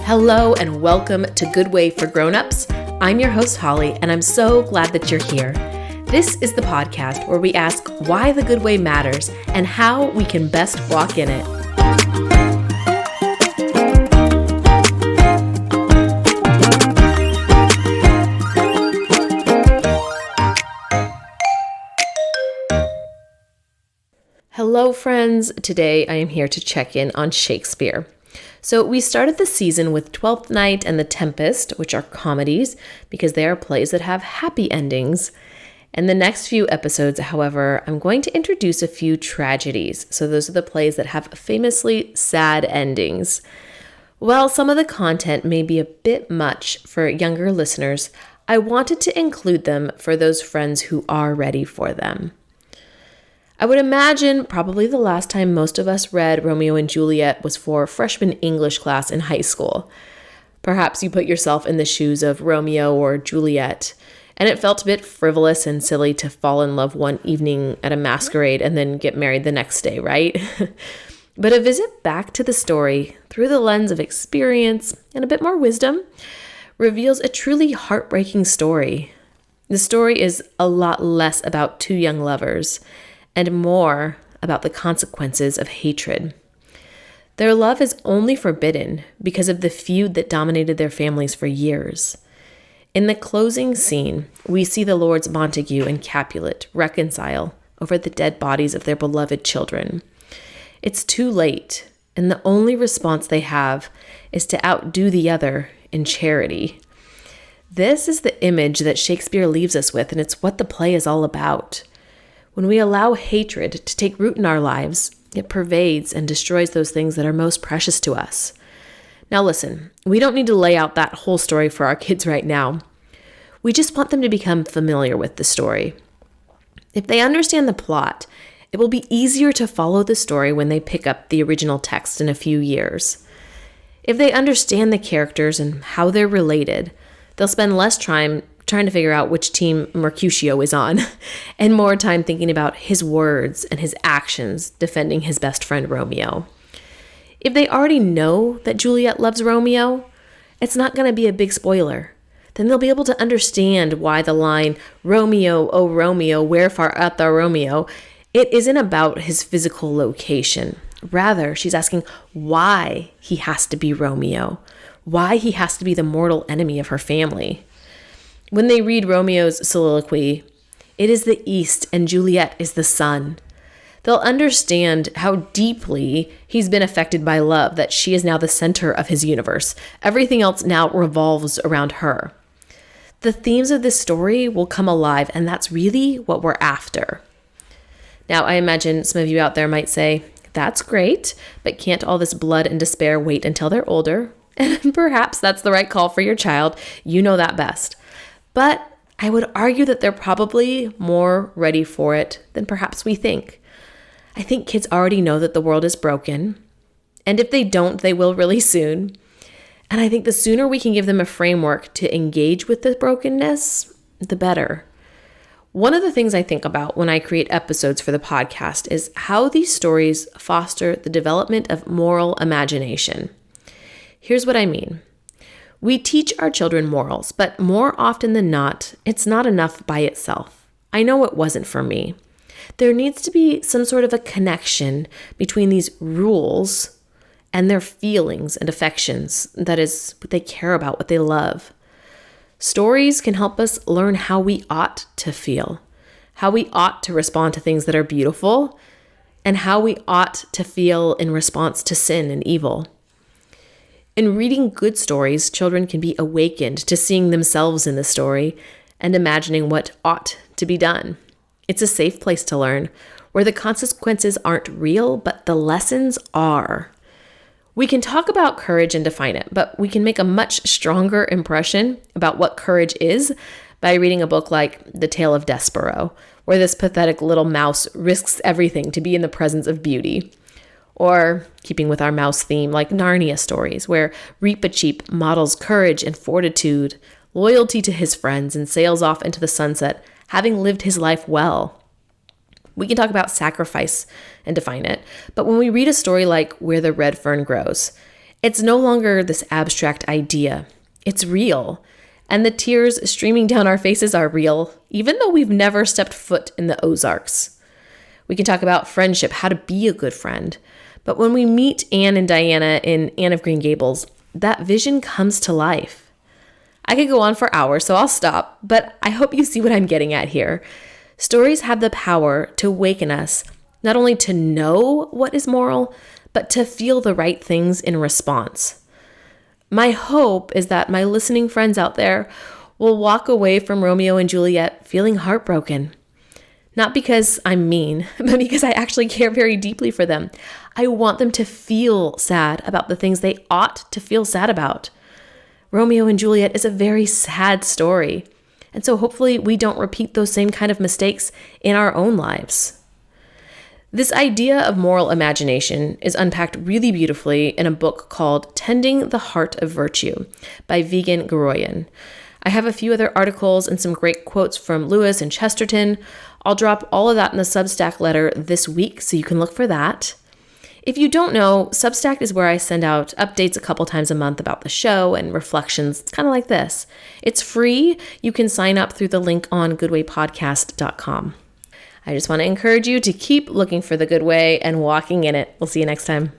Hello and welcome to Good Way for Grown-Ups. I'm your host, Holly, and I'm so glad that you're here. This is the podcast where we ask why the good way matters and how we can best walk in it. Hello, friends. Today I am here to check in on Shakespeare. So we started the season with Twelfth Night and The Tempest, which are comedies because they are plays that have happy endings. In the next few episodes, however, I'm going to introduce a few tragedies. So those are the plays that have famously sad endings. While some of the content may be a bit much for younger listeners, I wanted to include them for those friends who are ready for them. I would imagine probably the last time most of us read Romeo and Juliet was for freshman English class in high school. Perhaps you put yourself in the shoes of Romeo or Juliet, and it felt a bit frivolous and silly to fall in love one evening at a masquerade and then get married the next day, right? But a visit back to the story through the lens of experience and a bit more wisdom reveals a truly heartbreaking story. The story is a lot less about two young lovers and more about the consequences of hatred. Their love is only forbidden because of the feud that dominated their families for years. In the closing scene, we see the Lords Montague and Capulet reconcile over the dead bodies of their beloved children. It's too late, and the only response they have is to outdo the other in charity. This is the image that Shakespeare leaves us with, and it's what the play is all about. When we allow hatred to take root in our lives, it pervades and destroys those things that are most precious to us. Now listen, we don't need to lay out that whole story for our kids right now. We just want them to become familiar with the story. If they understand the plot, it will be easier to follow the story when they pick up the original text in a few years. If they understand the characters and how they're related, they'll spend less time trying to figure out which team Mercutio is on, and more time thinking about his words and his actions defending his best friend Romeo. If they already know that Juliet loves Romeo, it's not going to be a big spoiler. Then they'll be able to understand why the line, "Romeo, oh Romeo, wherefore art thou Romeo?" It isn't about his physical location. Rather, she's asking why he has to be Romeo, why he has to be the mortal enemy of her family. When they read Romeo's soliloquy, it is the east and Juliet is the sun. They'll understand how deeply he's been affected by love, that she is now the center of his universe. Everything else now revolves around her. The themes of this story will come alive, and that's really what we're after. Now, I imagine some of you out there might say, that's great, but can't all this blood and despair wait until they're older? And perhaps that's the right call for your child. You know that best. But I would argue that they're probably more ready for it than perhaps we think. I think kids already know that the world is broken. And if they don't, they will really soon. And I think the sooner we can give them a framework to engage with the brokenness, the better. One of the things I think about when I create episodes for the podcast is how these stories foster the development of moral imagination. Here's what I mean. We teach our children morals, but more often than not, it's not enough by itself. I know it wasn't for me. There needs to be some sort of a connection between these rules and their feelings and affections. That is, what they care about, what they love. Stories can help us learn how we ought to feel, how we ought to respond to things that are beautiful, and how we ought to feel in response to sin and evil. In reading good stories, children can be awakened to seeing themselves in the story and imagining what ought to be done. It's a safe place to learn, where the consequences aren't real, but the lessons are. We can talk about courage and define it, but we can make a much stronger impression about what courage is by reading a book like The Tale of Despereaux, where this pathetic little mouse risks everything to be in the presence of beauty. Or, keeping with our mouse theme, like Narnia stories, where Reepicheep models courage and fortitude, loyalty to his friends, and sails off into the sunset, having lived his life well. We can talk about sacrifice and define it, but when we read a story like Where the Red Fern Grows, It's no longer this abstract idea. It's real. And the tears streaming down our faces are real, even though we've never stepped foot in the Ozarks. We can talk about friendship, how to be a good friend. But when we meet Anne and Diana in Anne of Green Gables, that vision comes to life. I could go on for hours, so I'll stop, but I hope you see what I'm getting at here. Stories have the power to awaken us, not only to know what is moral, but to feel the right things in response. My hope is that my listening friends out there will walk away from Romeo and Juliet feeling heartbroken. Not because I'm mean, but because I actually care very deeply for them. I want them to feel sad about the things they ought to feel sad about. Romeo and Juliet is a very sad story. And so hopefully we don't repeat those same kind of mistakes in our own lives. This idea of moral imagination is unpacked really beautifully in a book called Tending the Heart of Virtue by Vigen Guroian. I have a few other articles and some great quotes from Lewis and Chesterton. I'll drop all of that in the Substack letter this week, so you can look for that. If you don't know, Substack is where I send out updates a couple times a month about the show and reflections. It's kind of like this. It's free. You can sign up through the link on goodwaypodcast.com. I just want to encourage you to keep looking for the good way and walking in it. We'll see you next time.